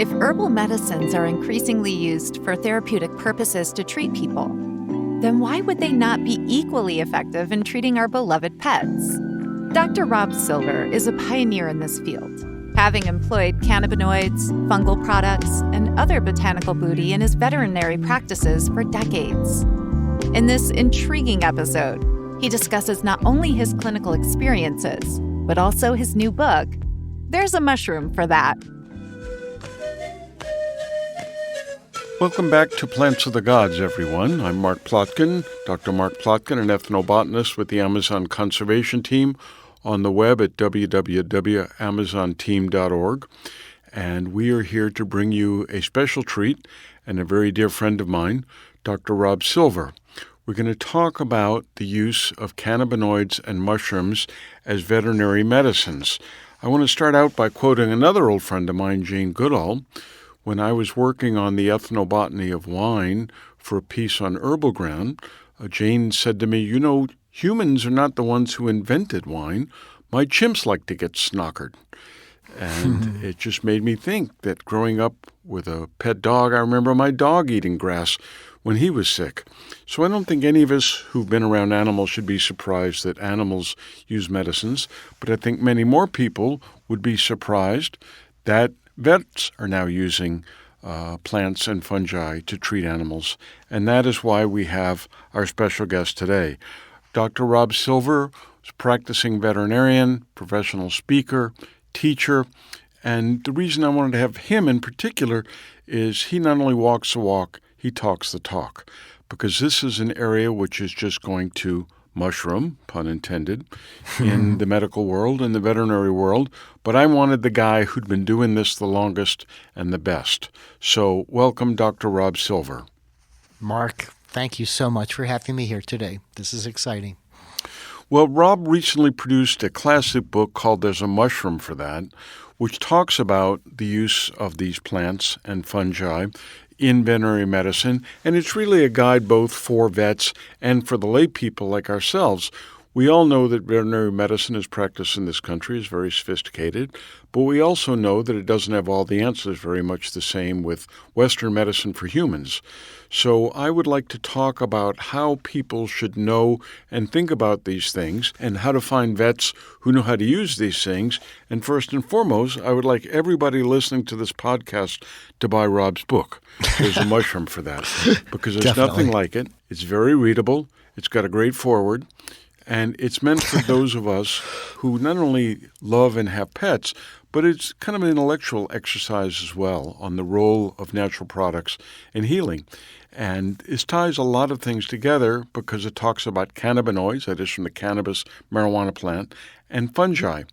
If herbal medicines are increasingly used for therapeutic purposes to treat people, then why would they not be equally effective in treating our beloved pets? Dr. Rob Silver is a pioneer in this field, having employed cannabinoids, fungal products, and other botanical booty in his veterinary practices for decades. In this intriguing episode, he discusses not only his clinical experiences, but also his new book, There's a Mushroom for That. Welcome back to Plants of the Gods, everyone. I'm Mark Plotkin, Dr. Mark Plotkin, an ethnobotanist with the Amazon Conservation Team on the web at www.amazonteam.org. And we are here to bring you a special treat and a very dear friend of mine, Dr. Rob Silver. We're going to talk about the use of cannabinoids and mushrooms as veterinary medicines. I want to start out by quoting another old friend of mine, Jane Goodall. When I was working on the ethnobotany of wine for a piece on herbal ground, Jane said to me, "You know, humans are not the ones who invented wine. My chimps like to get snockered." And it just made me think that growing up with a pet dog, I remember my dog eating grass when he was sick. So I don't think any of us who've been around animals should be surprised that animals use medicines, but I think many more people would be surprised that vets are now using plants and fungi to treat animals, and that is why we have our special guest today. Dr. Rob Silver is a practicing veterinarian, professional speaker, teacher, and the reason I wanted to have him in particular is he not only walks the walk, he talks the talk, because this is an area which is just going to mushroom, pun intended, in the medical world and the veterinary world, but I wanted the guy who'd been doing this the longest and the best. So welcome, Dr. Rob Silver. Mark, thank you so much for having me here today. This is exciting. Well, Rob recently produced a classic book called There's a Mushroom for That, which talks about the use of these plants and fungi in veterinary medicine, and it's really a guide both for vets and for the lay people like ourselves. We all know that veterinary medicine is practiced in this country is very sophisticated, but we also know that it doesn't have all the answers, very much the same with Western medicine for humans. So I would like to talk about how people should know and think about these things and how to find vets who know how to use these things. And first and foremost, I would like everybody listening to this podcast to buy Rob's book. There's a mushroom for that, because there's nothing like it. It's very readable. It's got a great foreword. And it's meant for those of us who not only love and have pets, but it's kind of an intellectual exercise as well on the role of natural products in healing. And it ties a lot of things together because it talks about cannabinoids, that is from the cannabis marijuana plant, and fungi.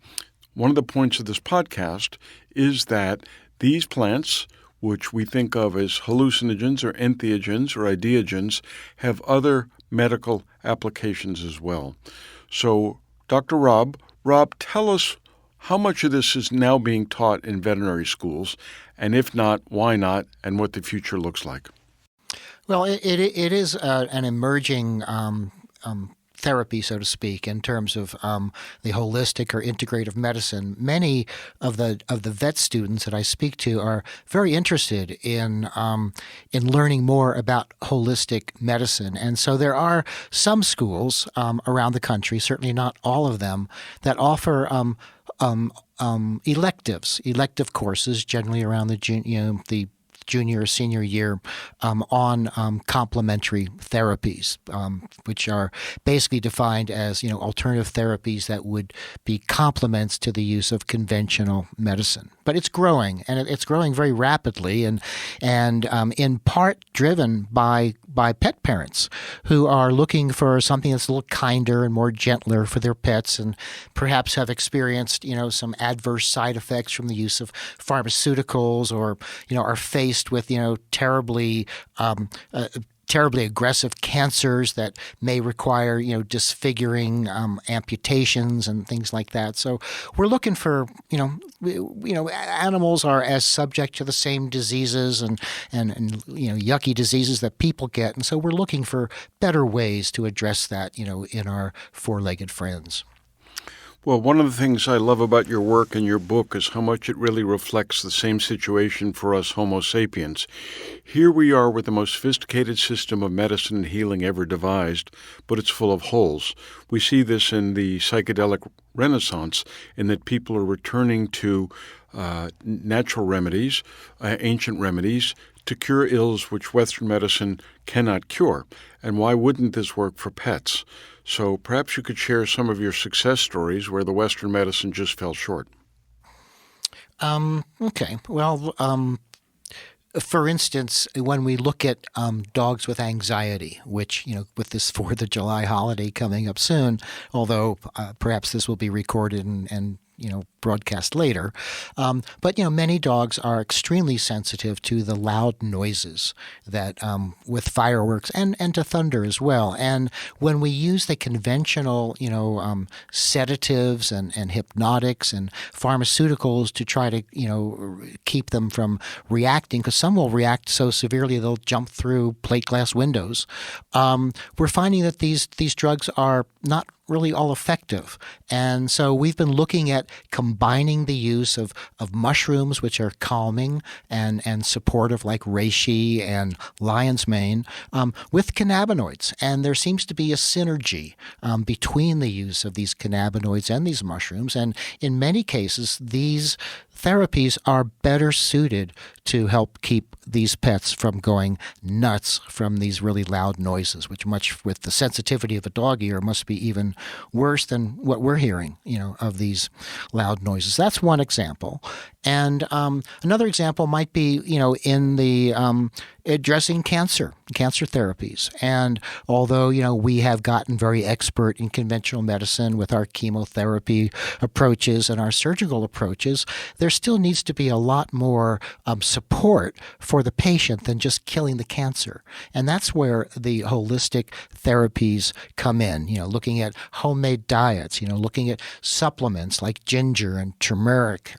One of the points of this podcast is that these plants, which we think of as hallucinogens or entheogens or ideogens, have other medical applications as well. So, Dr. Rob, tell us how much of this is now being taught in veterinary schools, and if not, why not, and what the future looks like. Well, it is an emerging therapy, so to speak, in terms of the holistic or integrative medicine. Many of the vet students that I speak to are very interested in learning more about holistic medicine, and so there are some schools around the country, certainly not all of them, that offer elective courses, generally around the junior or senior year, on complementary therapies, which are basically defined as alternative therapies that would be complements to the use of conventional medicine. But it's growing, and it's growing very rapidly, and in part driven by pet parents who are looking for something that's a little kinder and more gentler for their pets, and perhaps have experienced some adverse side effects from the use of pharmaceuticals, or are faced with terribly aggressive cancers that may require disfiguring amputations and things like that. So we're looking for animals are as subject to the same diseases and yucky diseases that people get, and so we're looking for better ways to address that in our four-legged friends. Well, one of the things I love about your work and your book is how much it really reflects the same situation for us Homo sapiens. Here we are with the most sophisticated system of medicine and healing ever devised, but it's full of holes. We see this in the psychedelic renaissance in that people are returning to natural remedies, ancient remedies, to cure ills which Western medicine cannot cure. And why wouldn't this work for pets? So perhaps you could share some of your success stories where the Western medicine just fell short. Okay. Well, for instance, when we look at dogs with anxiety, which, with this 4th of July holiday coming up soon, although perhaps this will be recorded and broadcast later. But many dogs are extremely sensitive to the loud noises that with fireworks and to thunder as well. And when we use the conventional, sedatives and hypnotics and pharmaceuticals to try to, keep them from reacting, because some will react so severely they'll jump through plate glass windows, we're finding that these drugs are not really all effective. And so we've been looking at combining the use of mushrooms, which are calming and supportive, like reishi and lion's mane, with cannabinoids. And there seems to be a synergy between the use of these cannabinoids and these mushrooms. And in many cases, these therapies are better suited to help keep these pets from going nuts from these really loud noises, which much with the sensitivity of a dog ear must be even worse than what we're hearing, of these loud noises. That's one example. And another example might be, in the addressing cancer therapies. And although, we have gotten very expert in conventional medicine with our chemotherapy approaches and our surgical approaches, there still needs to be a lot more support for the patient than just killing the cancer. And that's where the holistic therapies come in, looking at homemade diets, looking at supplements like ginger and turmeric,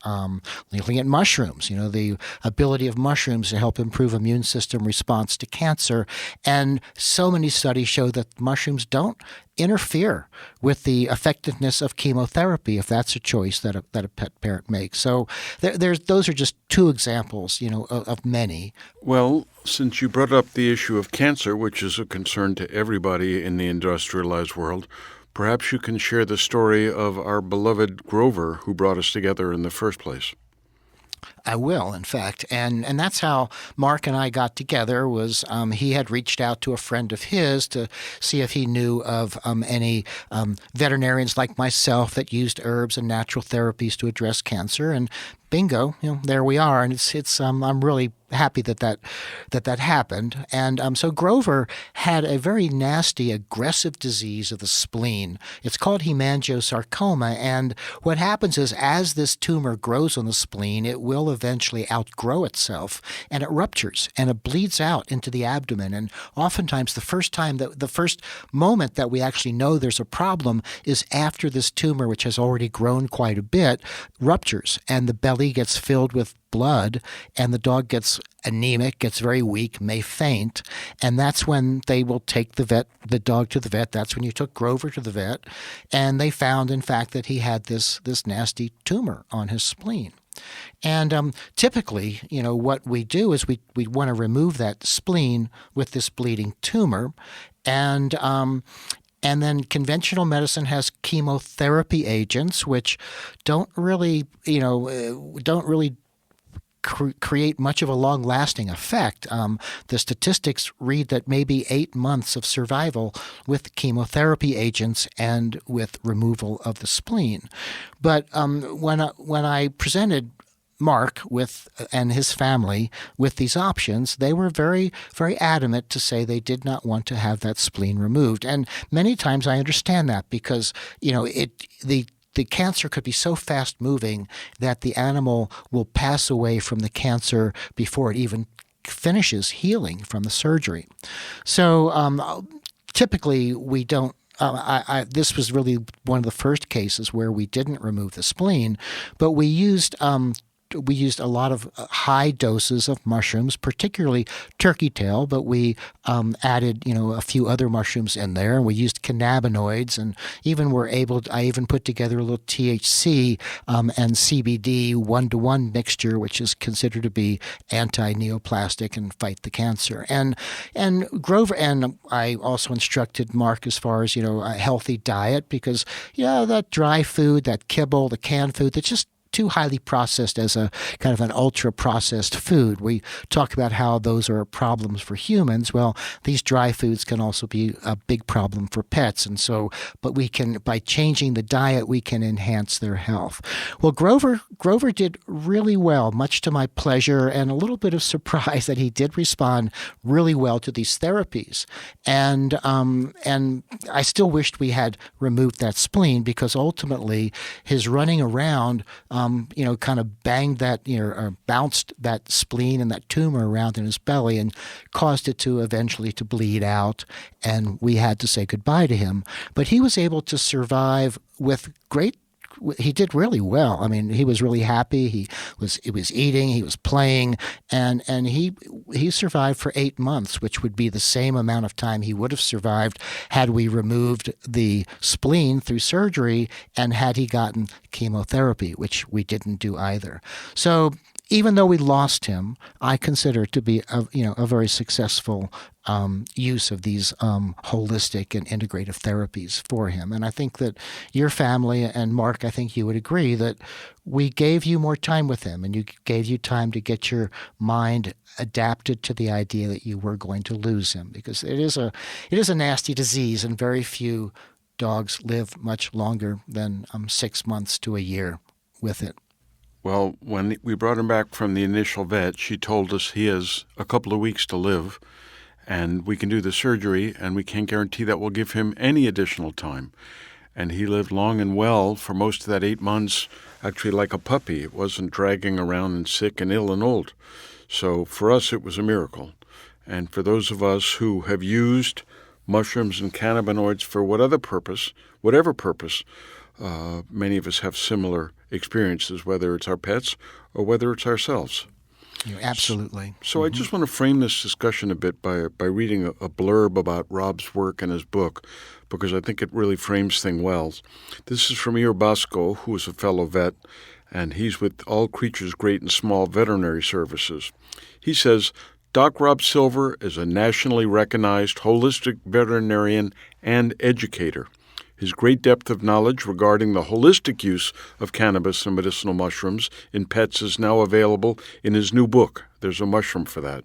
looking at mushrooms, the ability of mushrooms to help improve immune system response to cancer. And so many studies show that mushrooms don't interfere with the effectiveness of chemotherapy if that's a choice that a pet parent makes. So those are just two examples, of many. Well, since you brought up the issue of cancer, which is a concern to everybody in the industrialized world, perhaps you can share the story of our beloved Grover, who brought us together in the first place. I will, in fact. And that's how Mark and I got together was he had reached out to a friend of his to see if he knew of any veterinarians like myself that used herbs and natural therapies to address cancer. And bingo, there we are. And it's I'm really happy that happened. And so Grover had a very nasty, aggressive disease of the spleen. It's called hemangiosarcoma. And what happens is as this tumor grows on the spleen, it will eventually outgrow itself and it ruptures and it bleeds out into the abdomen. And oftentimes the first moment that we actually know there's a problem is after this tumor, which has already grown quite a bit, ruptures and the belly gets filled with blood and the dog gets anemic, gets very weak, may faint, and that's when they will take the dog to the vet. That's when you took Grover to the vet, and they found, in fact, that he had this nasty tumor on his spleen. And typically, what we do is we want to remove that spleen with this bleeding tumor, and then conventional medicine has chemotherapy agents, which don't really create much of a long-lasting effect. The statistics read that maybe 8 months of survival with chemotherapy agents and with removal of the spleen. But when I presented Mark and his family with these options, they were very, very adamant to say they did not want to have that spleen removed. And many times I understand that because the cancer could be so fast-moving that the animal will pass away from the cancer before it even finishes healing from the surgery. So typically we don't. This was really one of the first cases where we didn't remove the spleen, but we used used a lot of high doses of mushrooms, particularly turkey tail, but we added a few other mushrooms in there, and we used cannabinoids, and I even put together a little THC and CBD 1-to-1 mixture, which is considered to be anti-neoplastic and fight the cancer. And Grover, and I also instructed Mark as far as a healthy diet, because that dry food, that kibble, the canned food, that's just too highly processed as a kind of an ultra-processed food. We talk about how those are problems for humans. Well, these dry foods can also be a big problem for pets. And so, but by changing the diet, we can enhance their health. Well, Grover did really well, much to my pleasure and a little bit of surprise that he did respond really well to these therapies. And I still wished we had removed that spleen, because ultimately his running around kind of banged that, or bounced that spleen and that tumor around in his belly and caused it to eventually to bleed out. And we had to say goodbye to him. But he was able to survive with he did really well. I mean, he was really happy. He was eating, he was playing, and he survived for 8 months, which would be the same amount of time he would have survived had we removed the spleen through surgery and had he gotten chemotherapy, which we didn't do either. So even though we lost him, I consider it to be a very successful use of these holistic and integrative therapies for him. And I think that your family, and Mark, I think you would agree that we gave you more time with him, and you gave you time to get your mind adapted to the idea that you were going to lose him, because it is a nasty disease, and very few dogs live much longer than 6 months to a year with it. Well, when we brought him back from the initial vet, she told us he has a couple of weeks to live, and we can do the surgery, and we can't guarantee that we'll give him any additional time. And he lived long and well for most of that 8 months, actually like a puppy. It wasn't dragging around and sick and ill and old. So for us, it was a miracle. And for those of us who have used mushrooms and cannabinoids for whatever purpose, many of us have similar experiences, whether it's our pets or whether it's ourselves. Absolutely. So I just want to frame this discussion a bit by reading a blurb about Rob's work in his book, because I think it really frames things well. This is from Ir Bosco, who is a fellow vet, and he's with All Creatures Great and Small Veterinary Services. He says, Doc Rob Silver is a nationally recognized holistic veterinarian and educator. His great depth of knowledge regarding the holistic use of cannabis and medicinal mushrooms in pets is now available in his new book, There's a Mushroom for That.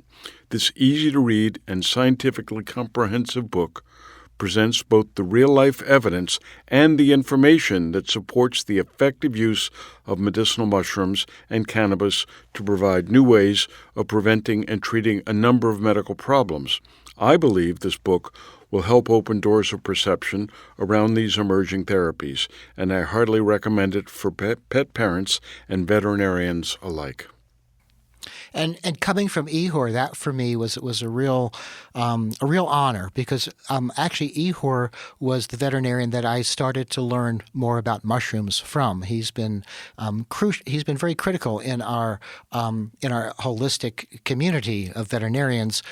This easy-to-read and scientifically comprehensive book presents both the real-life evidence and the information that supports the effective use of medicinal mushrooms and cannabis to provide new ways of preventing and treating a number of medical problems. I believe this book will help open doors of perception around these emerging therapies, and I heartily recommend it for pet parents and veterinarians alike. And coming from Ihor, that for me was a real honor, because actually Ihor was the veterinarian that I started to learn more about mushrooms from. He's been he's been very critical in our holistic community of veterinarians,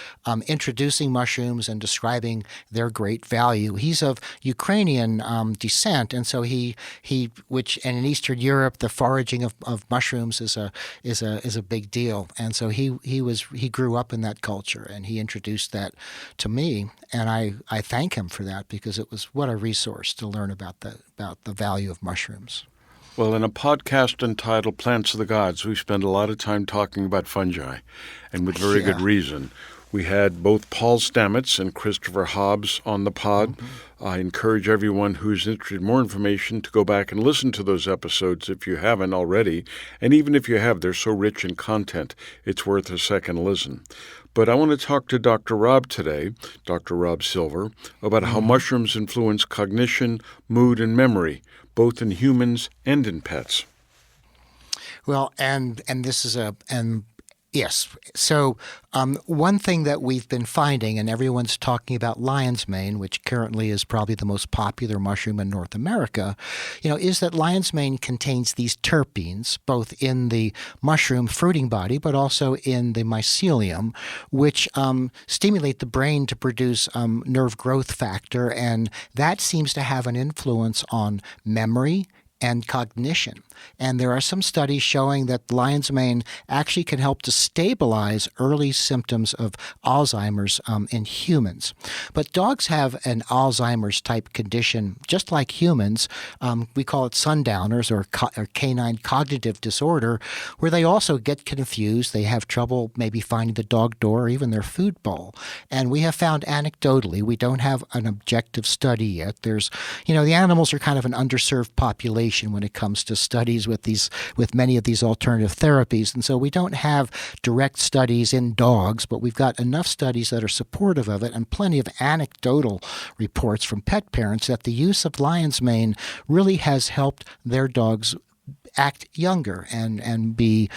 introducing mushrooms and describing their great value. He's of Ukrainian descent, and so and in Eastern Europe, the foraging of mushrooms is a big deal. And so he grew up in that culture, and he introduced that to me, and I thank him for that, because it was what a resource to learn about the value of mushrooms. Well, in a podcast entitled Plants of the Gods, we spend a lot of time talking about fungi, and with very good reason. We had both Paul Stamets and Christopher Hobbs on the pod. Mm-hmm. I encourage everyone who's interested in more information to go back and listen to those episodes if you haven't already. And even if you have, they're so rich in content, it's worth a second listen. But I want to talk to Dr. Rob today, Dr. Rob Silver, about how mushrooms influence cognition, mood, and memory, both in humans and in pets. Well, and this is Yes. So one thing that we've been finding, and everyone's talking about lion's mane, which currently is probably the most popular mushroom in North America, is that lion's mane contains these terpenes, both in the mushroom fruiting body, but also in the mycelium, which stimulate the brain to produce nerve growth factor, and that seems to have an influence on memory and cognition. And there are some studies showing that lion's mane actually can help to stabilize early symptoms of Alzheimer's in humans. But dogs have an Alzheimer's type condition just like humans. We call it sundowners or K9 cognitive disorder, where they also get confused. They have trouble maybe finding the dog door or even their food bowl. And we have found anecdotally, we don't have an objective study yet. There's, the animals are kind of an underserved population when it comes to studies with many of these alternative therapies. And so we don't have direct studies in dogs, but we've got enough studies that are supportive of it and plenty of anecdotal reports from pet parents that the use of lion's mane really has helped their dogs act younger and be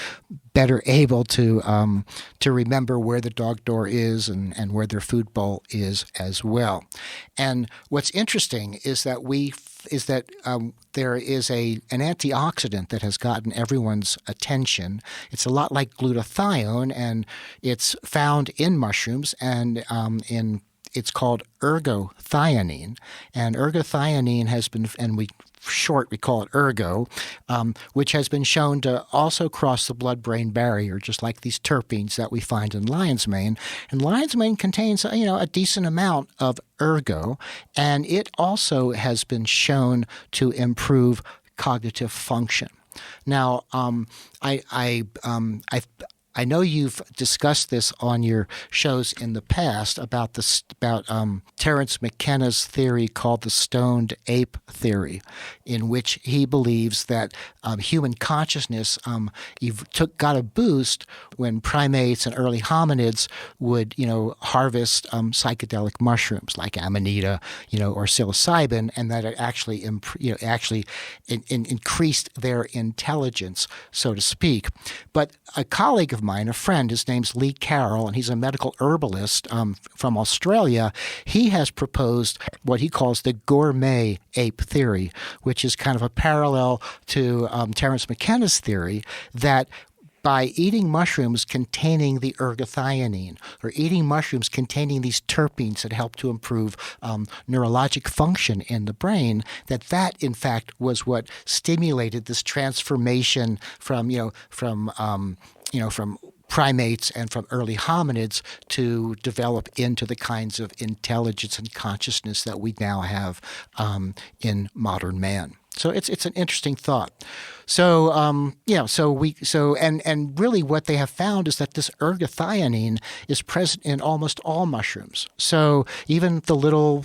better able to remember where the dog door is and where their food bowl is as well. And what's interesting is that there is an antioxidant that has gotten everyone's attention. It's a lot like glutathione, and it's found in mushrooms and it's called ergothioneine. And ergothioneine has been, and we call it ergo, which has been shown to also cross the blood-brain barrier, just like these terpenes that we find in lion's mane. And lion's mane contains, a decent amount of ergo, and it also has been shown to improve cognitive function. Now, I know you've discussed this on your shows in the past about Terence McKenna's theory called the stoned ape theory, in which he believes that human consciousness got a boost when primates and early hominids would, harvest psychedelic mushrooms like amanita, or psilocybin, and that it actually increased their intelligence, so to speak. But a colleague of mine, a friend, his name's Lee Carroll, and he's a medical herbalist from Australia. He has proposed what he calls the gourmet ape theory, which is kind of a parallel to Terence McKenna's theory that by eating mushrooms containing the ergothioneine or eating mushrooms containing these terpenes that help to improve neurologic function in the brain, that in fact was what stimulated this transformation from primates and from early hominids to develop into the kinds of intelligence and consciousness that we now have in modern man. So it's an interesting thought. So really what they have found is that this ergothioneine is present in almost all mushrooms. So even the little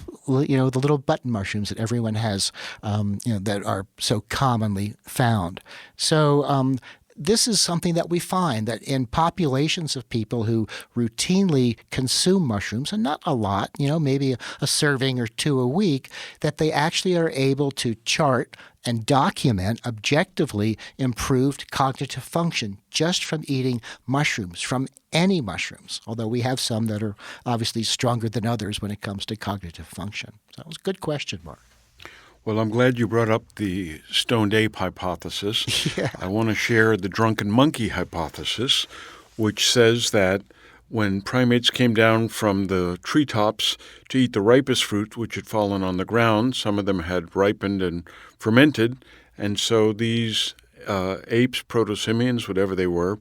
button mushrooms that everyone has, that are so commonly found. So this is something that we find that in populations of people who routinely consume mushrooms, and not a lot, maybe a serving or two a week, that they actually are able to chart and document objectively improved cognitive function just from eating mushrooms, from any mushrooms, although we have some that are obviously stronger than others when it comes to cognitive function. So that was a good question, Mark. Well, I'm glad you brought up the stoned ape hypothesis. Yeah. I want to share the drunken monkey hypothesis, which says that when primates came down from the treetops to eat the ripest fruit, which had fallen on the ground, some of them had ripened and fermented, and so these apes, proto-simians, whatever they were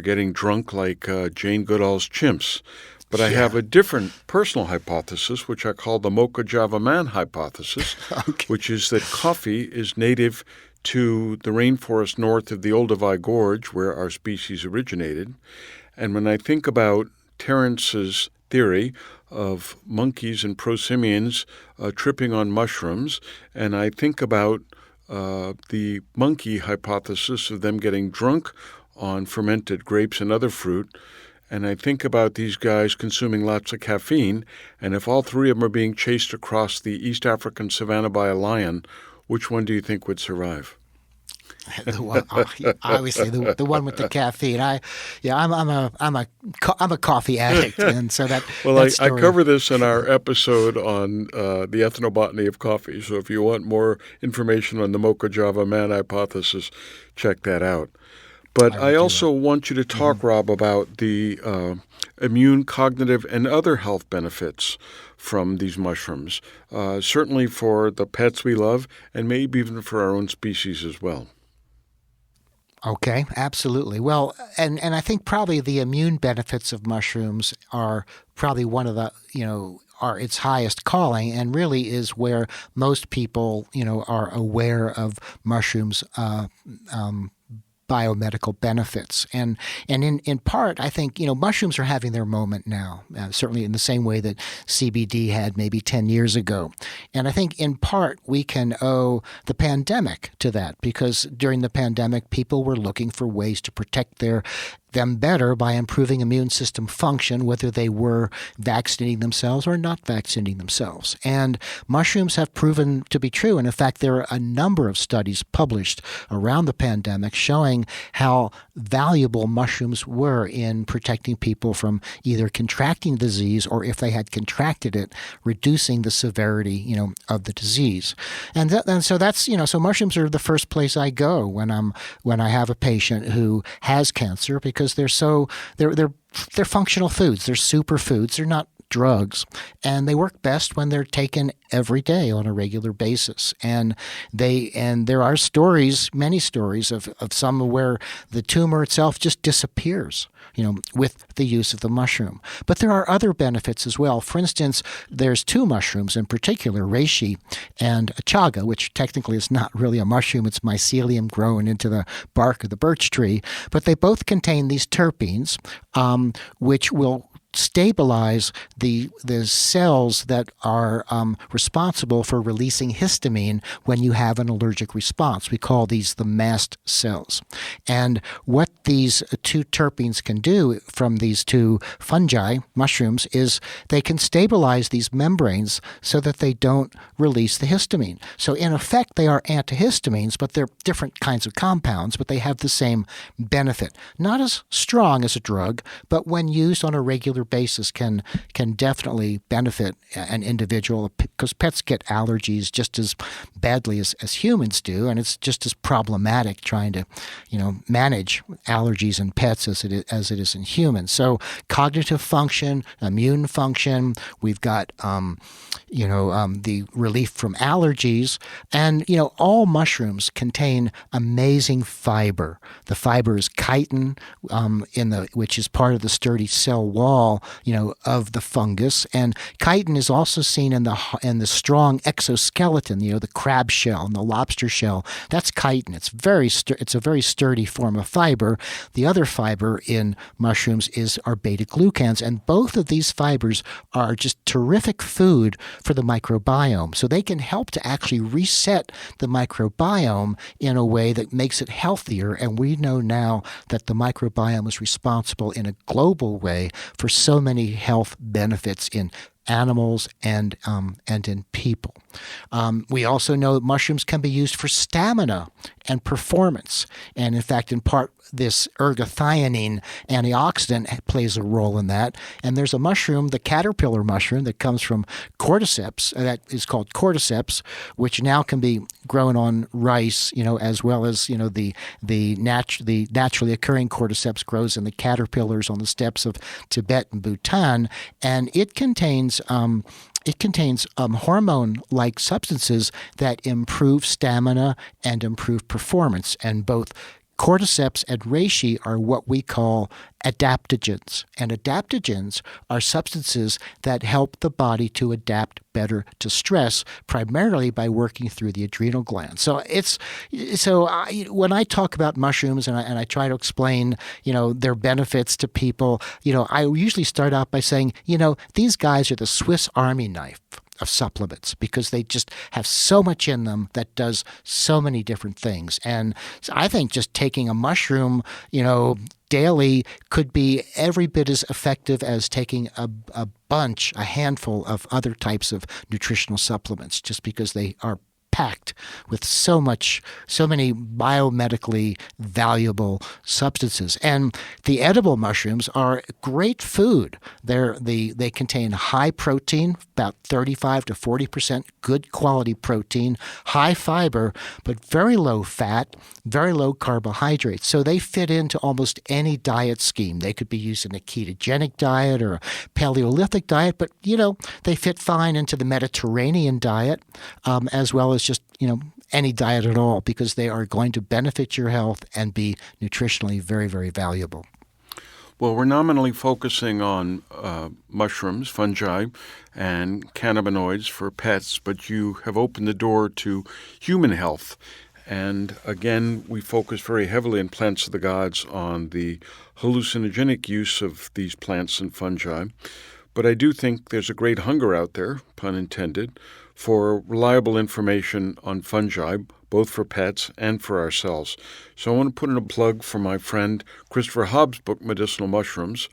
getting drunk like Jane Goodall's chimps. But I have a different personal hypothesis, which I call the Mocha Java Man hypothesis, which is that coffee is native to the rainforest north of the Olduvai Gorge, where our species originated. And when I think about Terence's theory of monkeys and prosimians tripping on mushrooms, and I think about the monkey hypothesis of them getting drunk on fermented grapes and other fruit, and I think about these guys consuming lots of caffeine, and if all three of them are being chased across the East African savanna by a lion, which one do you think would survive? The one, obviously, the one with the caffeine. I'm a coffee addict, and so that. Well, that I story, cover this in our episode on the ethnobotany of coffee. So if you want more information on the Mocha Java Man hypothesis, check that out. But I also want you to talk, Rob, about the immune, cognitive, and other health benefits from these mushrooms, certainly for the pets we love and maybe even for our own species as well. Okay, absolutely. Well, and I think probably the immune benefits of mushrooms are probably one of the, are its highest calling, and really is where most people, are aware of mushrooms' biomedical benefits. And in part, I think, mushrooms are having their moment now, certainly in the same way that CBD had maybe 10 years ago. And I think in part we can owe the pandemic to that, because during the pandemic, people were looking for ways to protect them better by improving immune system function, whether they were vaccinating themselves or not vaccinating themselves. And mushrooms have proven to be true. And in fact, there are a number of studies published around the pandemic showing how valuable mushrooms were in protecting people from either contracting disease, or if they had contracted it, reducing the severity, of the disease. And so that's, so mushrooms are the first place I go when I have a patient who has cancer, because they're functional foods. They're superfoods. They're not drugs, and they work best when they're taken every day on a regular basis. And there are many stories of some where the tumor itself just disappears, with the use of the mushroom. But there are other benefits as well. For instance, there's two mushrooms in particular, reishi and chaga, which technically is not really a mushroom. It's mycelium grown into the bark of the birch tree. But they both contain these terpenes, which will stabilize the cells that are responsible for releasing histamine when you have an allergic response. We call these the mast cells. And what these two terpenes can do from these two fungi, mushrooms, is they can stabilize these membranes so that they don't release the histamine. So in effect, they are antihistamines, but they're different kinds of compounds, but they have the same benefit. Not as strong as a drug, but when used on a regular basis can definitely benefit an individual, because pets get allergies just as badly as humans do, and it's just as problematic trying to manage allergies in pets as it is in humans. So cognitive function, immune function, we've got the relief from allergies, and all mushrooms contain amazing fiber. The fiber is chitin, which is part of the sturdy cell wall of the fungus, and chitin is also seen in the strong exoskeleton, the crab shell and the lobster shell. That's chitin. It's a very sturdy form of fiber. The other fiber in mushrooms are beta glucans, and both of these fibers are just terrific food for the microbiome. So they can help to actually reset the microbiome in a way that makes it healthier. And we know now that the microbiome is responsible in a global way for so many health benefits in animals and in people. We also know that mushrooms can be used for stamina and performance. And in fact, in part, this ergothioneine antioxidant plays a role in that. And there's a mushroom, the caterpillar mushroom, that comes from cordyceps, that is called cordyceps, which now can be grown on rice, as well as, the naturally occurring cordyceps grows in the caterpillars on the steppes of Tibet and Bhutan. And it contains hormone-like substances that improve stamina and improve performance. And both cordyceps and reishi are what we call adaptogens. And adaptogens are substances that help the body to adapt better to stress, primarily by working through the adrenal glands. When I talk about mushrooms and I try to explain, their benefits to people, I usually start out by saying, these guys are the Swiss Army knife of supplements, because they just have so much in them that does so many different things. And I think just taking a mushroom, daily could be every bit as effective as taking a handful of other types of nutritional supplements, just because they are packed with so many biomedically valuable substances. And the edible mushrooms are great food. They contain high protein, about 35 to 40% good quality protein, high fiber, but very low fat, very low carbohydrates. So they fit into almost any diet scheme. They could be used in a ketogenic diet or a Paleolithic diet, but, they fit fine into the Mediterranean diet, as well as just, any diet at all, because they are going to benefit your health and be nutritionally very, very valuable. Well, we're nominally focusing on mushrooms, fungi, and cannabinoids for pets, but you have opened the door to human health. And again, we focus very heavily in Plants of the Gods on the hallucinogenic use of these plants and fungi. But I do think there's a great hunger out there, pun intended, for reliable information on fungi, both for pets and for ourselves. So I want to put in a plug for my friend Christopher Hobbs' book, Medicinal Mushrooms.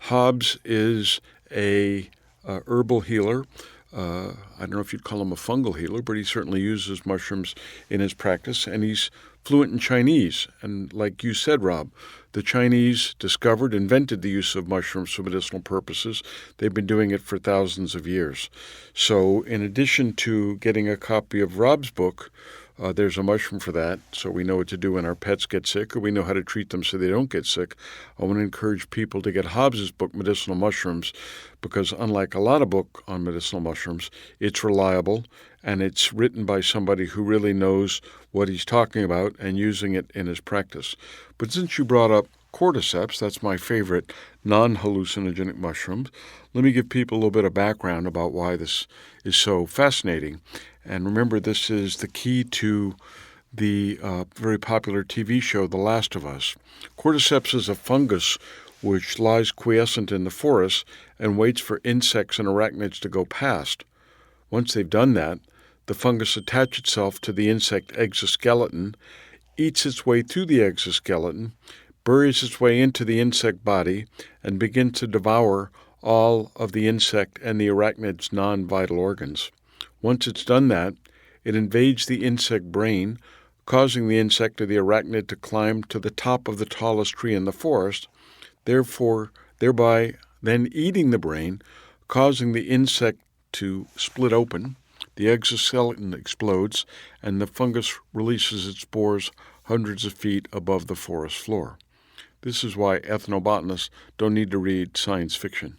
Hobbs is a herbal healer. I don't know if you'd call him a fungal healer, but he certainly uses mushrooms in his practice, and he's fluent in Chinese. And like you said, Rob, the Chinese invented the use of mushrooms for medicinal purposes. They've been doing it for thousands of years. So in addition to getting a copy of Rob's book, there's a mushroom for that, so we know what to do when our pets get sick, or we know how to treat them so they don't get sick. I want to encourage people to get Hobbs' book, Medicinal Mushrooms, because unlike a lot of books on medicinal mushrooms, it's reliable, and it's written by somebody who really knows what he's talking about and using it in his practice. But since you brought up cordyceps, that's my favorite non-hallucinogenic mushroom, let me give people a little bit of background about why this is so fascinating. And remember, this is the key to the very popular TV show, The Last of Us. Cordyceps is a fungus which lies quiescent in the forest and waits for insects and arachnids to go past. Once they've done that, the fungus attaches itself to the insect exoskeleton, eats its way through the exoskeleton, buries its way into the insect body, and begins to devour all of the insect and the arachnid's non-vital organs. Once it's done that, it invades the insect brain, causing the insect or the arachnid to climb to the top of the tallest tree in the forest, thereby then eating the brain, causing the insect to split open, the exoskeleton explodes, and the fungus releases its spores hundreds of feet above the forest floor. This is why ethnobotanists don't need to read science fiction,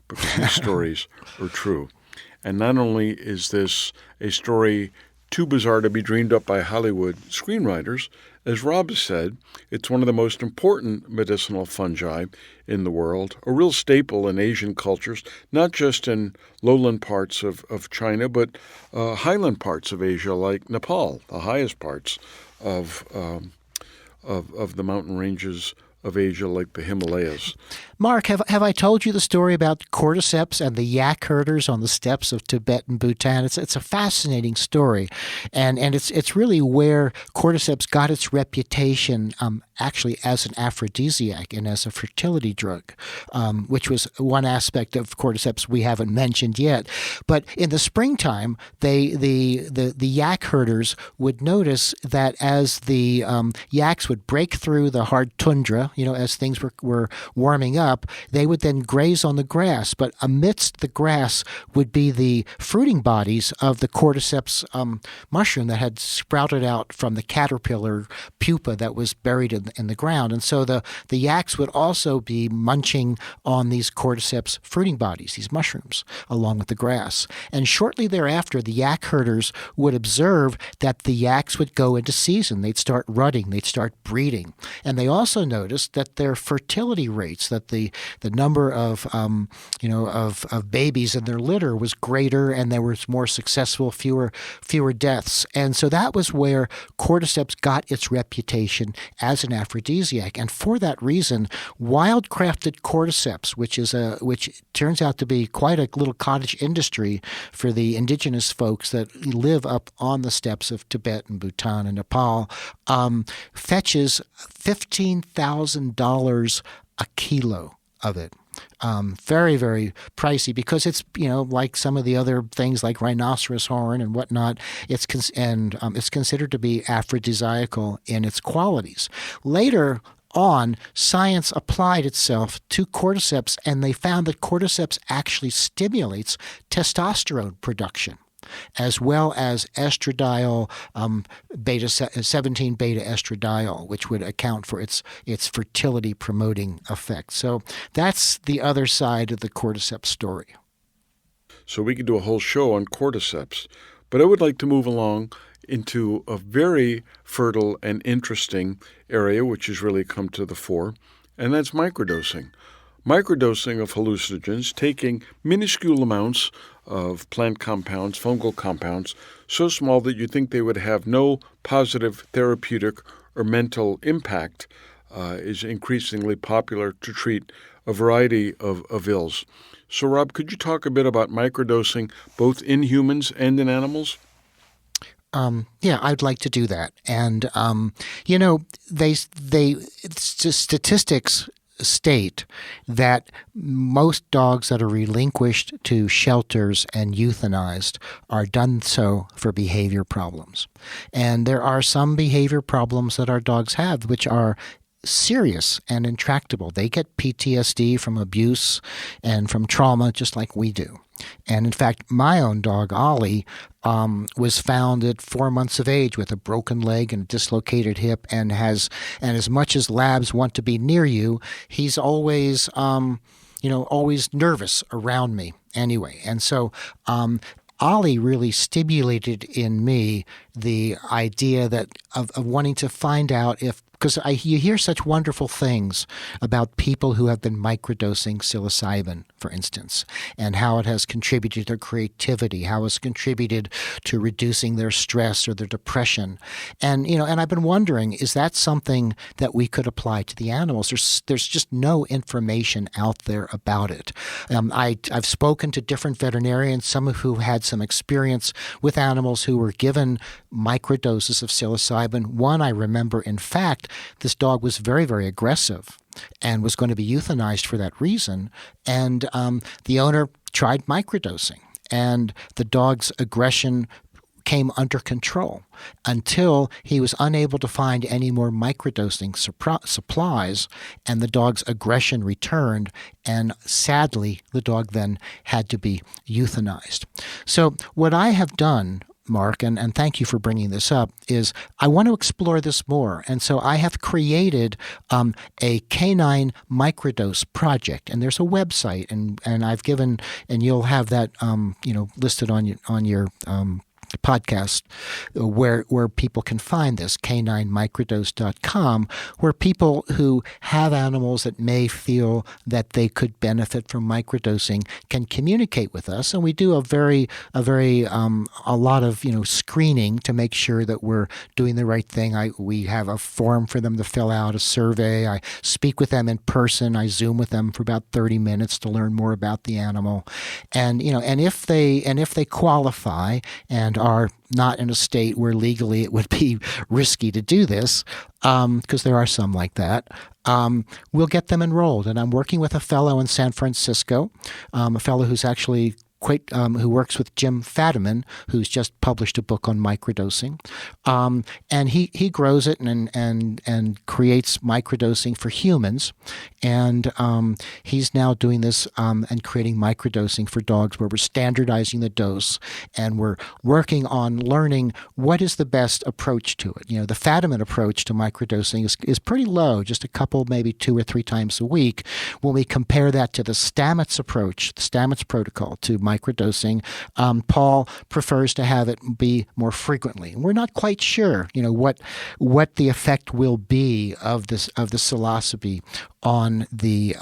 because these stories are true. And not only is this a story too bizarre to be dreamed up by Hollywood screenwriters, as Rob said, it's one of the most important medicinal fungi in the world, a real staple in Asian cultures, not just in lowland parts of China, but highland parts of Asia like Nepal, the highest parts of the mountain ranges of Asia like the Himalayas. Mark, have I told you the story about cordyceps and the yak herders on the steppes of Tibet and Bhutan? It's a fascinating story, and it's really where cordyceps got its reputation actually as an aphrodisiac and as a fertility drug, which was one aspect of cordyceps we haven't mentioned yet. But in the springtime, the yak herders would notice that as the yaks would break through the hard tundra, as things were warming up, they would then graze on the grass. But amidst the grass would be the fruiting bodies of the cordyceps mushroom that had sprouted out from the caterpillar pupa that was buried in the ground. And so the yaks would also be munching on these cordyceps fruiting bodies, these mushrooms, along with the grass. And shortly thereafter, the yak herders would observe that the yaks would go into season. They'd start rutting. They'd start breeding. And they also noticed that their fertility rates, that the number of babies in their litter was greater, and they were more successful, fewer deaths. And so that was where cordyceps got its reputation as an aphrodisiac. And for that reason, wild-crafted cordyceps, which turns out to be quite a little cottage industry for the indigenous folks that live up on the steppes of Tibet and Bhutan and Nepal, fetches $15,000 a kilo of it. very, very pricey because it's, like some of the other things like rhinoceros horn and whatnot, it's considered to be aphrodisiacal in its qualities. Later on, science applied itself to cordyceps, and they found that cordyceps actually stimulates testosterone production, as well as estradiol, 17 beta estradiol, which would account for its fertility promoting effect. So that's the other side of the cordyceps story. So we could do a whole show on cordyceps, but I would like to move along into a very fertile and interesting area which has really come to the fore, and that's microdosing. Microdosing of hallucinogens, taking minuscule amounts of plant compounds, fungal compounds, so small that you think they would have no positive therapeutic or mental impact, is increasingly popular to treat a variety of ills. So, Rob, could you talk a bit about microdosing both in humans and in animals? Yeah, I'd like to do that. And, statistics state that most dogs that are relinquished to shelters and euthanized are done so for behavior problems. And there are some behavior problems that our dogs have which are serious and intractable. They get PTSD from abuse and from trauma just like we do. And in fact, my own dog, Ollie, was found at 4 months of age with a broken leg and a dislocated hip, and as much as labs want to be near you, he's always, always nervous around me anyway. And so, Ollie really stimulated in me the idea that of wanting to find out because you hear such wonderful things about people who have been microdosing psilocybin, for instance, and how it has contributed to their creativity, how it's contributed to reducing their stress or their depression. And, and I've been wondering, is that something that we could apply to the animals? There's just no information out there about it. I've spoken to different veterinarians, some of who had some experience with animals who were given microdoses of psilocybin. One I remember, in fact, this dog was very, very aggressive and was going to be euthanized for that reason. And the owner tried microdosing, and the dog's aggression came under control until he was unable to find any more microdosing supplies, and the dog's aggression returned, and sadly, the dog then had to be euthanized. So what I have done, Mark, and thank you for bringing this up, is I want to explore this more. And so I have created a K9 Microdose Project, and there's a website, and I've given, and you'll have that listed on your podcast where people can find this, K9Microdose.com, where people who have animals that may feel that they could benefit from microdosing can communicate with us, and we do a lot of screening to make sure that we're doing the right thing. We have a form for them to fill out, a survey. I speak with them in person. I Zoom with them for about 30 minutes to learn more about the animal, and if they qualify and are not in a state where legally it would be risky to do this, because there are some like that, we'll get them enrolled. And I'm working with a fellow in San Francisco, a fellow who's actually who works with Jim Fadiman, who's just published a book on microdosing, and he grows it and creates microdosing for humans, and he's now doing this and creating microdosing for dogs, where we're standardizing the dose and we're working on learning what is the best approach to it. The Fadiman approach to microdosing is pretty low, just a couple, maybe 2 or 3 times a week. When we compare that to the Stamets approach, the Stamets protocol to microdosing, Paul prefers to have it be more frequently. We're not quite sure, what the effect will be of the psilocybe on the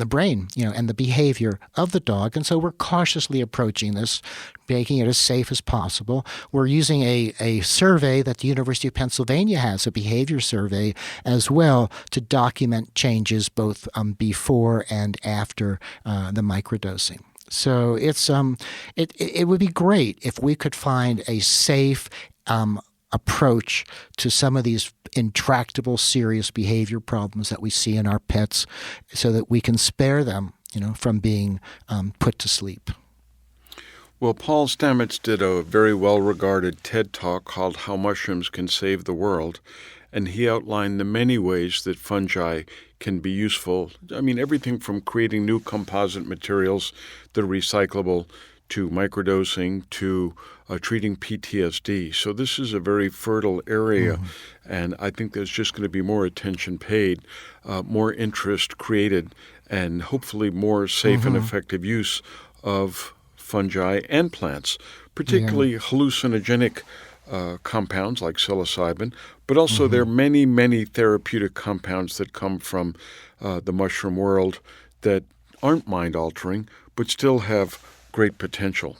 brain, and the behavior of the dog. And so we're cautiously approaching this, making it as safe as possible. We're using a survey that the University of Pennsylvania has, a behavior survey as well, to document changes both before and after the microdosing. So it would be great if we could find a safe, approach to some of these intractable, serious behavior problems that we see in our pets, so that we can spare them, from being put to sleep. Well, Paul Stamets did a very well-regarded TED Talk called How Mushrooms Can Save the World, and he outlined the many ways that fungi can be useful. I mean, everything from creating new composite materials that are recyclable to microdosing to treating PTSD. So this is a very fertile area, and I think there's just going to be more attention paid, more interest created, and hopefully more safe and effective use of fungi and plants, particularly hallucinogenic compounds like psilocybin, but also there are many, many therapeutic compounds that come from the mushroom world that aren't mind-altering, but still have great potential.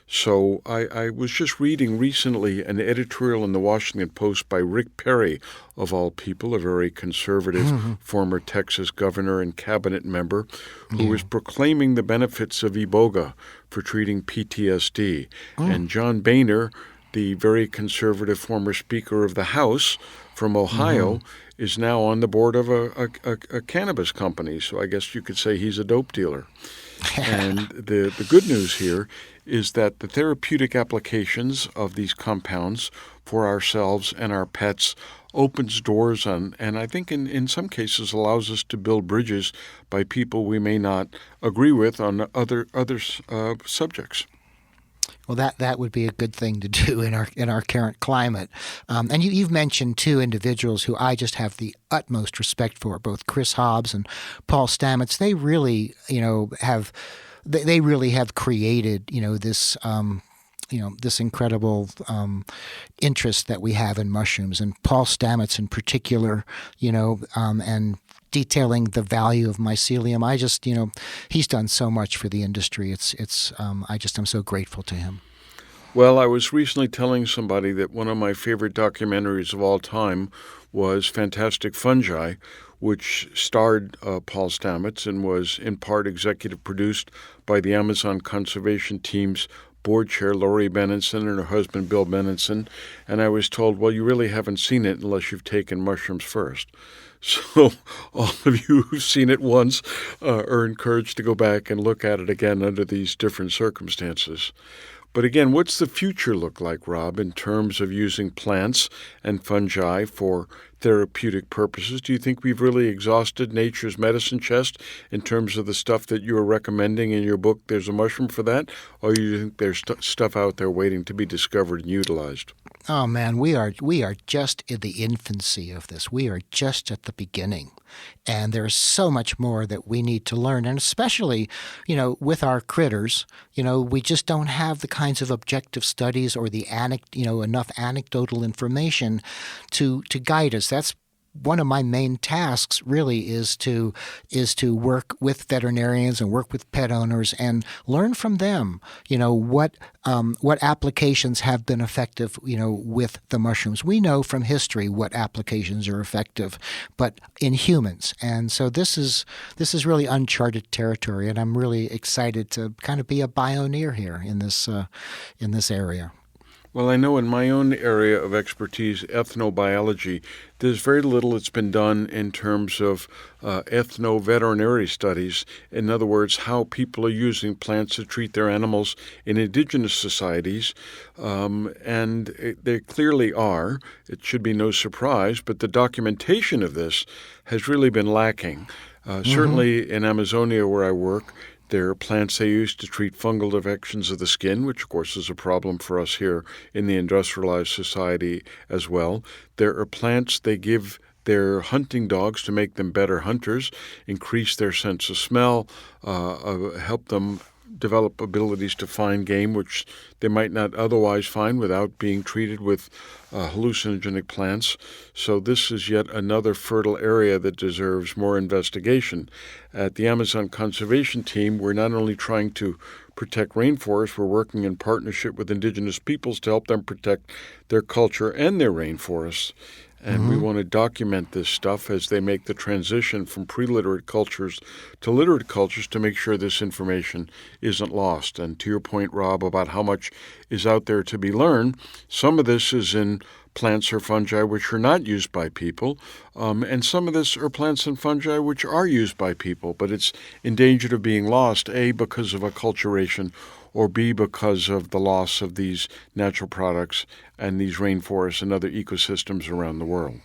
So I was just reading recently an editorial in the Washington Post by Rick Perry, of all people, a very conservative former Texas governor and cabinet member, who was proclaiming the benefits of iboga for treating PTSD. And John Boehner, the very conservative former Speaker of the House from Ohio, is now on the board of a cannabis company. So I guess you could say he's a dope dealer. And the good news here is that the therapeutic applications of these compounds for ourselves and our pets opens doors and I think in some cases allows us to build bridges by people we may not agree with on other subjects. Well, that would be a good thing to do in our current climate. And you've mentioned two individuals who I just have the utmost respect for, both Chris Hobbs and Paul Stamets. They really, they really have created, this this incredible interest that we have in mushrooms, and Paul Stamets in particular, and detailing the value of mycelium. I just, he's done so much for the industry. I'm so grateful to him. Well, I was recently telling somebody that one of my favorite documentaries of all time was Fantastic Fungi, which starred Paul Stamets and was in part executive produced by the Amazon Conservation Team's board chair, Lori Benenson, and her husband, Bill Benenson. And I was told, well, you really haven't seen it unless you've taken mushrooms first. So all of you who've seen it once are encouraged to go back and look at it again under these different circumstances. But again, what's the future look like, Rob, in terms of using plants and fungi for therapeutic purposes? Do you think we've really exhausted nature's medicine chest in terms of the stuff that you are recommending in your book, There's a Mushroom for That? Or do you think there's stuff out there waiting to be discovered and utilized? Oh, man, we are just in the infancy of this. We are just at the beginning. And there's so much more that we need to learn. And especially, with our critters, we just don't have the kinds of objective studies or the enough anecdotal information to guide us. That's one of my main tasks really is to work with veterinarians and work with pet owners and learn from them, what applications have been effective, with the mushrooms. We know from history what applications are effective, but in humans. And so this is really uncharted territory, and I'm really excited to kind of be a pioneer here in this area. Well, I know in my own area of expertise, ethnobiology, there's very little that's been done in terms of ethno-veterinary studies. In other words, how people are using plants to treat their animals in indigenous societies. And they clearly are. It should be no surprise, but the documentation of this has really been lacking. Certainly in Amazonia, where I work, there are plants they use to treat fungal infections of the skin, which, of course, is a problem for us here in the industrialized society as well. There are plants they give their hunting dogs to make them better hunters, increase their sense of smell, help them develop abilities to find game, which they might not otherwise find without being treated with hallucinogenic plants. So this is yet another fertile area that deserves more investigation. At the Amazon Conservation Team, we're not only trying to protect rainforests, we're working in partnership with indigenous peoples to help them protect their culture and their rainforests. And we want to document this stuff as they make the transition from pre-literate cultures to literate cultures to make sure this information isn't lost. And to your point, Rob, about how much is out there to be learned, some of this is in plants or fungi which are not used by people, and some of this are plants and fungi which are used by people, but it's in danger of being lost, A, because of acculturation, or B, because of the loss of these natural products and these rainforests and other ecosystems around the world.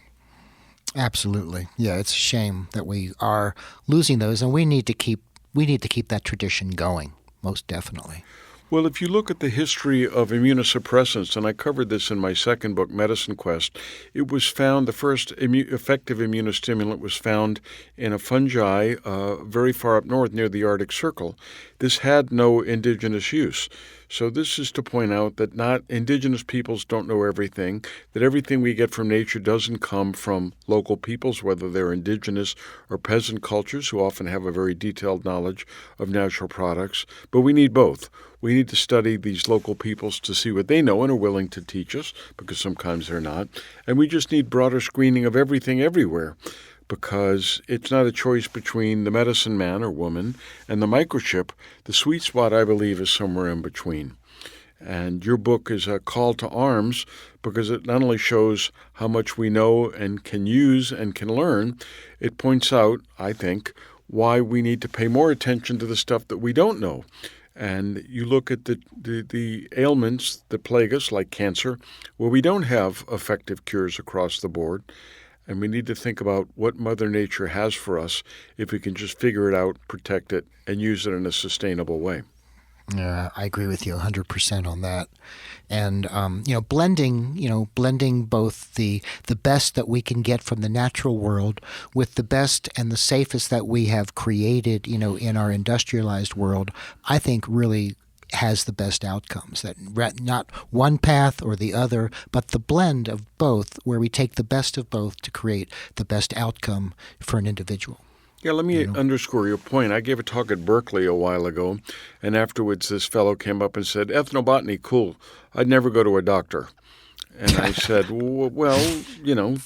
Absolutely. Yeah, it's a shame that we are losing those, and we need to keep that tradition going, most definitely. Well, if you look at the history of immunosuppressants, and I covered this in my second book, Medicine Quest, it was found, the first effective immunostimulant was found in a fungi very far up north near the Arctic Circle. This had no indigenous use. So this is to point out that not indigenous peoples don't know everything, that everything we get from nature doesn't come from local peoples, whether they're indigenous or peasant cultures who often have a very detailed knowledge of natural products. But we need both. We need to study these local peoples to see what they know and are willing to teach us, because sometimes they're not. And we just need broader screening of everything everywhere, because it's not a choice between the medicine man or woman and the microchip. The sweet spot, I believe, is somewhere in between. And your book is a call to arms, because it not only shows how much we know and can use and can learn, it points out, I think, why we need to pay more attention to the stuff that we don't know. And you look at the ailments that plague us, like cancer, where we don't have effective cures across the board. And we need to think about what Mother Nature has for us if we can just figure it out, protect it, and use it in a sustainable way. Yeah, I agree with you 100% on that. And blending both the best that we can get from the natural world with the best and the safest that we have created, in our industrialized world, I think really has the best outcomes. That not one path or the other, but the blend of both, where we take the best of both to create the best outcome for an individual. Yeah, let me underscore your point. I gave a talk at Berkeley a while ago, and afterwards this fellow came up and said, "Ethnobotany, cool. I'd never go to a doctor." And I said, well,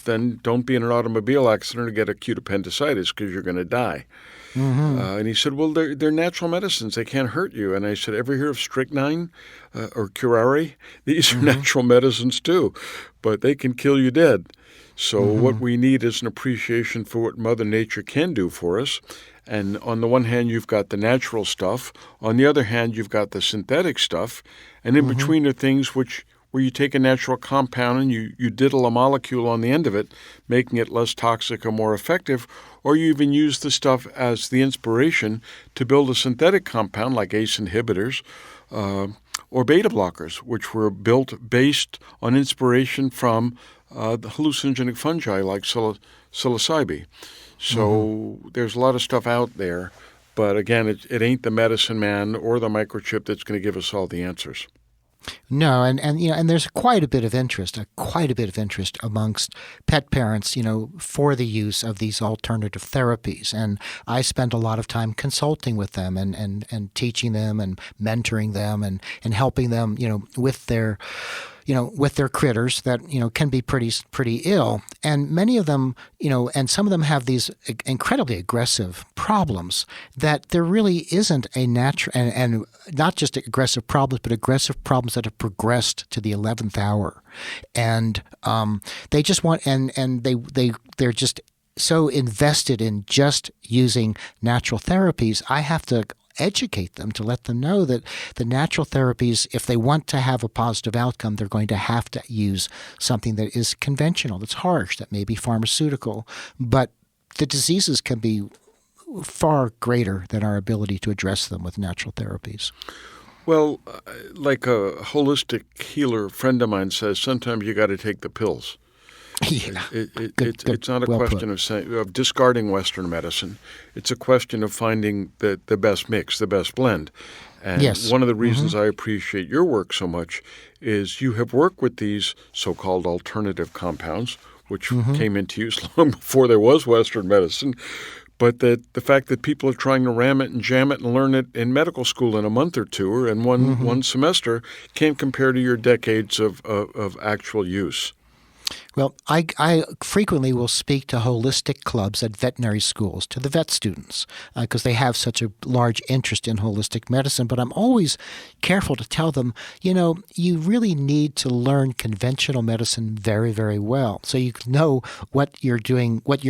then don't be in an automobile accident or get acute appendicitis, because you're going to die. Mm-hmm. And he said, well, they're natural medicines. They can't hurt you. And I said, ever hear of strychnine or curare? These are natural medicines too, but they can kill you dead. So what we need is an appreciation for what Mother Nature can do for us. And on the one hand, you've got the natural stuff. On the other hand, you've got the synthetic stuff. And in between are things where you take a natural compound and you diddle a molecule on the end of it, making it less toxic or more effective, or you even use the stuff as the inspiration to build a synthetic compound like ACE inhibitors or beta blockers, which were built based on inspiration from the hallucinogenic fungi like psilocybe. So there's a lot of stuff out there, but again, it ain't the medicine man or the microchip that's going to give us all the answers. No, and there's quite a bit of interest amongst pet parents, for the use of these alternative therapies. And I spend a lot of time consulting with them and teaching them and mentoring them and helping them, with their critters that, can be pretty ill. And many of them, and some of them have these incredibly aggressive problems that there really isn't a natural, and not just aggressive problems, but aggressive problems that have progressed to the 11th hour. And they just want, and they're just so invested in just using natural therapies. I have to educate them to let them know that the natural therapies, if they want to have a positive outcome, they're going to have to use something that is conventional, that's harsh, that may be pharmaceutical. But the diseases can be far greater than our ability to address them with natural therapies. Well, like a holistic healer friend of mine says, sometimes you got to take the pills. Yeah. It's not a question of discarding Western medicine. It's a question of finding the best mix, the best blend. And one of the reasons I appreciate your work so much is you have worked with these so-called alternative compounds, which came into use long before there was Western medicine, but that the fact that people are trying to ram it and jam it and learn it in medical school in a month or two or in one semester can't compare to your decades of actual use. Well, I frequently will speak to holistic clubs at veterinary schools, to the vet students, because they have such a large interest in holistic medicine. But I'm always careful to tell them, you really need to learn conventional medicine very, very well, so you know what you're doing, what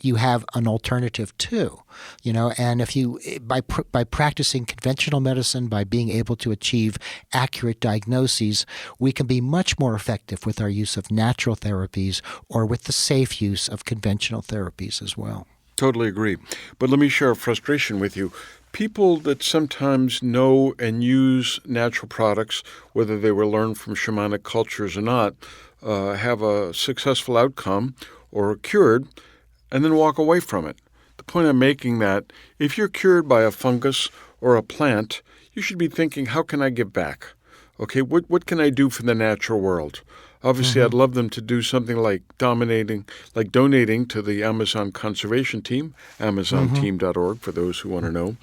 you have an alternative to. And if you by practicing conventional medicine, by being able to achieve accurate diagnoses, we can be much more effective with our use of natural therapies or with the safe use of conventional therapies as well. Totally agree. But let me share a frustration with you. People that sometimes know and use natural products, whether they were learned from shamanic cultures or not, have a successful outcome or are cured and then walk away from it. The point I'm making that if you're cured by a fungus or a plant, you should be thinking, how can I give back? Okay, what can I do for the natural world? Obviously, I'd love them to do something like donating to the Amazon Conservation Team, amazonteam.org for those who want to know,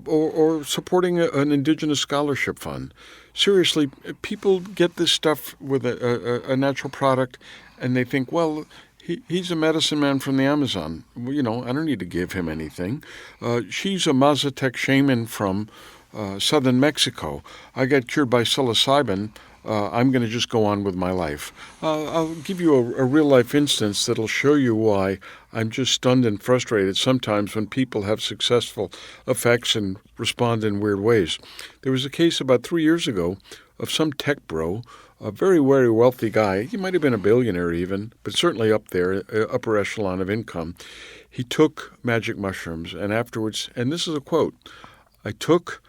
or supporting an indigenous scholarship fund. Seriously, people get this stuff with a natural product, and they think, well, he's a medicine man from the Amazon. Well, I don't need to give him anything. She's a Mazatec shaman from southern Mexico. I got cured by psilocybin. I'm going to just go on with my life. I'll give you a real-life instance that'll show you why I'm just stunned and frustrated sometimes when people have successful effects and respond in weird ways. There was a case about 3 years ago of some tech bro, a very, very wealthy guy. He might have been a billionaire even, but certainly up there, upper echelon of income. He took magic mushrooms, and afterwards, and this is a quote, I took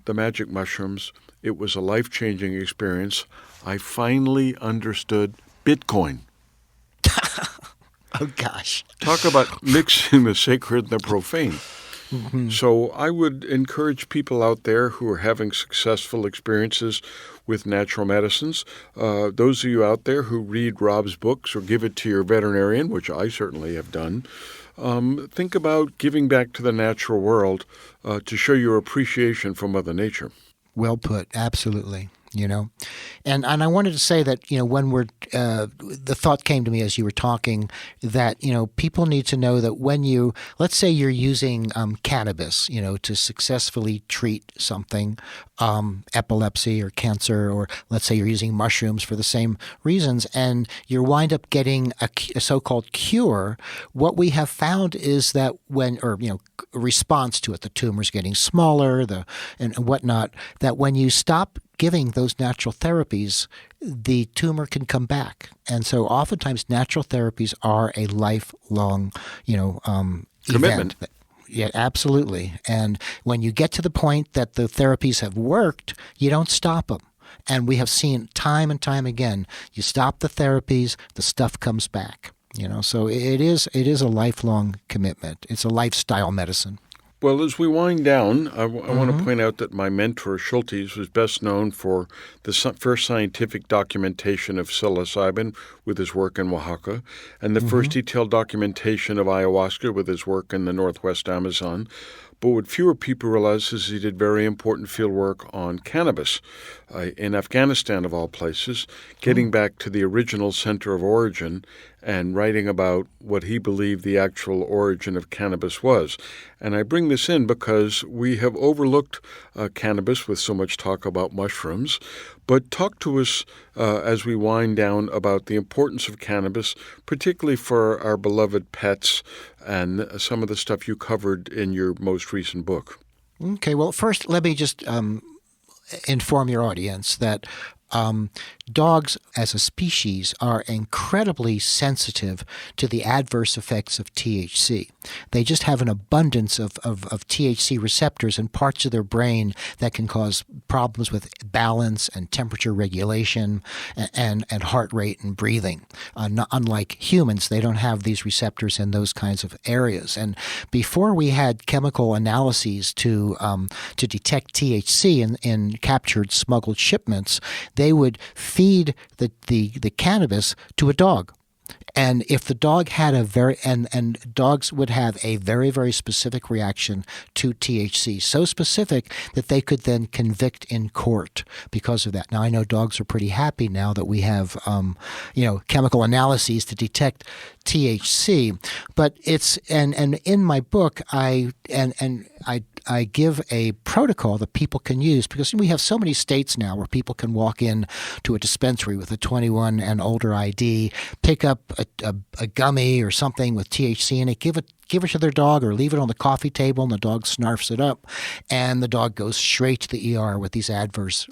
the magic mushrooms. It was a life-changing experience. I finally understood Bitcoin. Oh, gosh. Talk about mixing the sacred and the profane. So I would encourage people out there who are having successful experiences with natural medicines, those of you out there who read Rob's books or give it to your veterinarian, which I certainly have done, think about giving back to the natural world to show your appreciation for Mother Nature. Well put. Absolutely. And I wanted to say that, when the thought came to me as you were talking that, people need to know that when let's say you're using cannabis, to successfully treat something, epilepsy or cancer, or let's say you're using mushrooms for the same reasons, and you wind up getting a so-called cure, what we have found is that response to it, the tumor's getting smaller, and whatnot, that when you stop giving those natural therapies, the tumor can come back. And so oftentimes natural therapies are a lifelong, commitment. Event. Yeah, absolutely. And when you get to the point that the therapies have worked, you don't stop them. And we have seen time and time again, you stop the therapies, the stuff comes back. So it is a lifelong commitment. It's a lifestyle medicine. Well, as we wind down, I want to point out that my mentor, Schultes, was best known for the first scientific documentation of psilocybin with his work in Oaxaca, and the first detailed documentation of ayahuasca with his work in the northwest Amazon. But what fewer people realize is he did very important field work on cannabis in Afghanistan, of all places, getting back to the original center of origin and writing about what he believed the actual origin of cannabis was. And I bring this in because we have overlooked cannabis with so much talk about mushrooms. But talk to us as we wind down about the importance of cannabis, particularly for our beloved pets and some of the stuff you covered in your most recent book. Okay, well, first let me just inform your audience that dogs as a species are incredibly sensitive to the adverse effects of THC. They just have an abundance of THC receptors in parts of their brain that can cause problems with balance and temperature regulation and heart rate and breathing. Unlike humans, they don't have these receptors in those kinds of areas. And before we had chemical analyses to detect THC in captured smuggled shipments, they would feed the cannabis to a dog. And if the dog had and dogs would have a very, very specific reaction to THC, so specific that they could then convict in court because of that. Now, I know dogs are pretty happy now that we have, chemical analyses to detect THC, but it's and in my book I give a protocol that people can use, because we have so many states now where people can walk in to a dispensary with a 21 and older ID, pick up a gummy or something with THC in it, give it to their dog or leave it on the coffee table, and the dog snarfs it up, and the dog goes straight to the ER with these adverse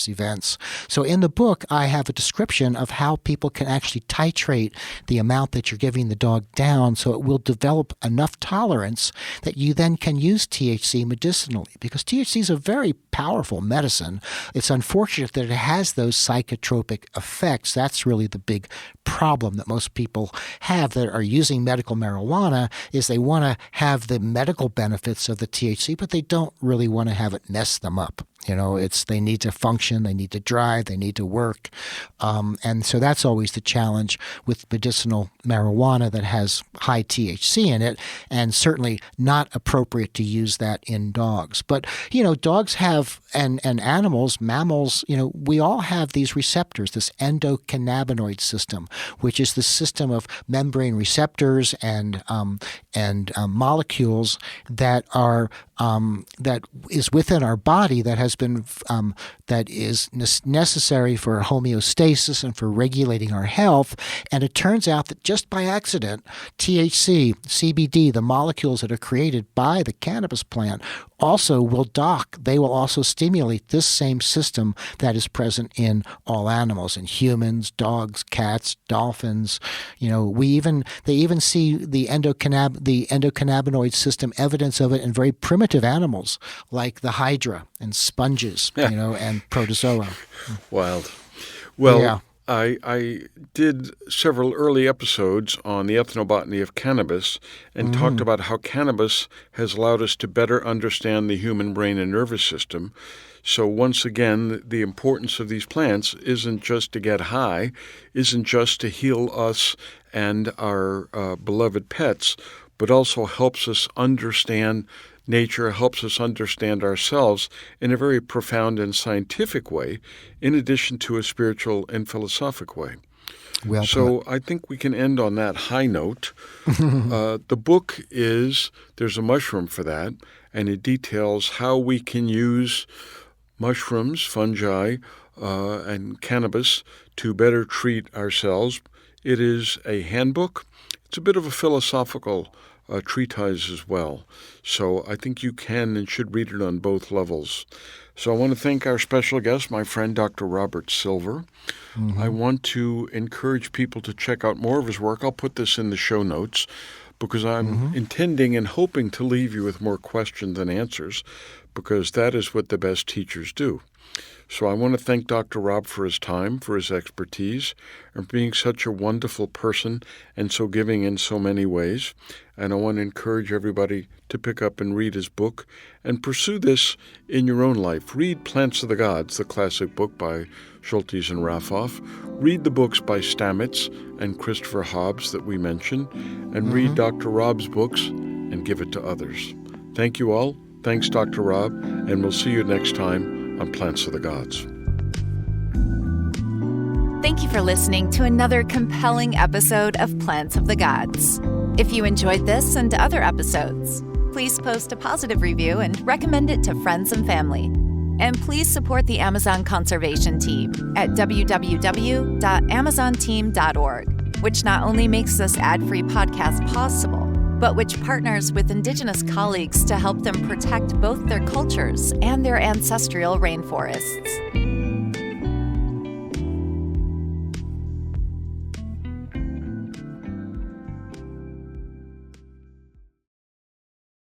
events. So in the book, I have a description of how people can actually titrate the amount that you're giving the dog down, so it will develop enough tolerance that you then can use THC medicinally, because THC is a very powerful medicine. It's unfortunate that it has those psychotropic effects. That's really the big problem that most people have that are using medical marijuana, is they want to have the medical benefits of the THC, but they don't really want to have it mess them up. They need to function, they need to drive, they need to work. And so that's always the challenge with medicinal marijuana that has high THC in it, and certainly not appropriate to use that in dogs. But, dogs have, and animals, mammals, we all have these receptors, this endocannabinoid system, which is the system of membrane receptors and molecules that are that is within our body that has been that is necessary for homeostasis and for regulating our health. And it turns out that just by accident, THC, CBD, the molecules that are created by the cannabis plant, also will dock. They will also stimulate this same system that is present in all animals, in humans, dogs, cats, dolphins. They even see the endocannabinoid system, evidence of it in very primitive animals like the hydra and sponges, and protozoa. Wild. Well, yeah. I did several early episodes on the ethnobotany of cannabis and talked about how cannabis has allowed us to better understand the human brain and nervous system. So once again, the importance of these plants isn't just to get high, isn't just to heal us and our beloved pets, but also helps us understand nature, helps us understand ourselves in a very profound and scientific way, in addition to a spiritual and philosophic way. Well so put. I think we can end on that high note. The book there's a mushroom for that, and it details how we can use mushrooms, fungi, and cannabis to better treat ourselves. It is a handbook. It's a bit of a philosophical treatise as well. So I think you can and should read it on both levels. So I want to thank our special guest, my friend, Dr. Robert Silver. I want to encourage people to check out more of his work. I'll put this in the show notes because I'm intending and hoping to leave you with more questions than answers, because that is what the best teachers do. So I want to thank Dr. Rob for his time, for his expertise, and being such a wonderful person and so giving in so many ways. And I want to encourage everybody to pick up and read his book and pursue this in your own life. Read Plants of the Gods, the classic book by Schultes and Raffoff. Read the books by Stamets and Christopher Hobbs that we mentioned, and read Dr. Rob's books and give it to others. Thank you all. Thanks, Dr. Rob, and we'll see you next time on Plants of the Gods. Thank you for listening to another compelling episode of Plants of the Gods. If you enjoyed this and other episodes, please post a positive review and recommend it to friends and family. And please support the Amazon Conservation Team at www.amazonteam.org, which not only makes this ad-free podcast possible, but which partners with Indigenous colleagues to help them protect both their cultures and their ancestral rainforests.